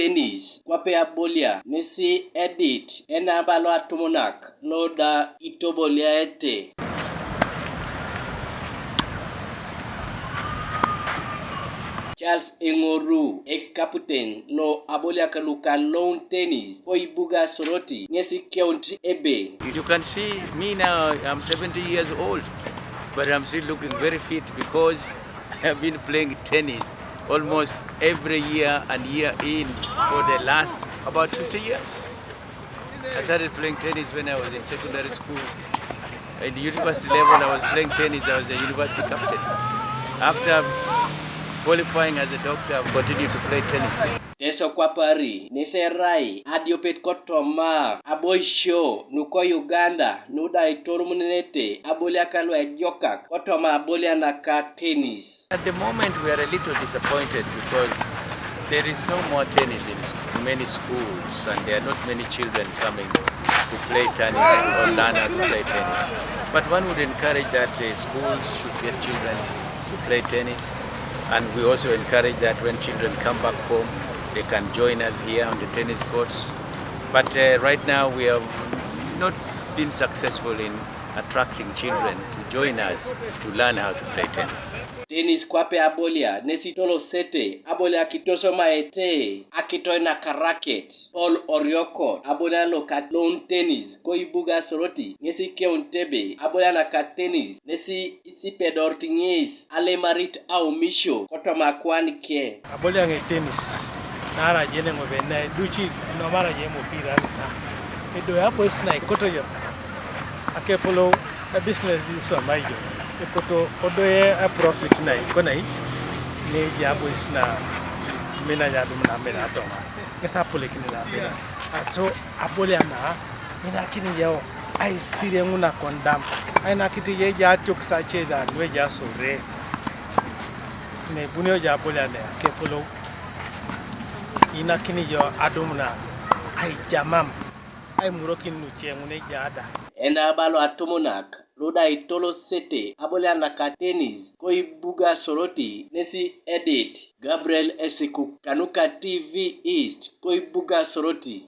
tennis kwape Abolia nisi edit enabalo atomonak loda itobolia ete. Charles Engoru captain lo Abolia kaluka lawn tennis Oibuga Soroti ngesi county ebe. You can see me now, I'm 70 years old, but I'm still looking very fit because I have been playing tennis almost every year and year in for the last about 50 years. I started playing tennis when I was in secondary school. At the university level, I was playing tennis. I was a university captain. After qualifying as a doctor, I've continued to play tennis. Teso kwa pari, niserai, adiopet kotoma, aboisho, nuko Uganda, nuda itoru munenete, Abolia kalwa ejokak, kotoma Abolia Naka tennis. At the moment, we are a little disappointed because there is no more tennis in many schools and there are not many children coming to play tennis or learn how to play tennis. But one would encourage that schools should get children to play tennis, and we also encourage that when children come back home, they can join us here on the tennis courts. But right now we have not been successful in attracting children to join us to learn how to play tennis. Tennis kwape Abolia nesitolo sete Abolia kitoso maete akitoi Naka racket Paul Orioko Abolia loka lawn tennis Koibuga Soroti ngesi keuntebe Abolia Naka tennis nesi isipedor tingis alemarit au misho kotoma kwani ke Abolia nge tennis nara jene ngobena duchi no mara jemo pira na edo hapo isna ikotoyo akepolo a business di so mayo ikoto odoye a profit na ikonai ne jabo isna mena ya dum na mena to ngesa pole kini na mena so Abolia na ina kini yao ai sire nguna kondam ai na kiti ye ja tuk sa cheda nwe ja sore ne bunyo ja Abolia ne akepolo ina kini yo adumna ai jamam ai murokin nu chengune jada enabalo atomonak loda itolo sete Abolia Naka tennis Koibuga Soroti nesi edit Gabriel Esiku Kanuka TV East Koibuga Soroti.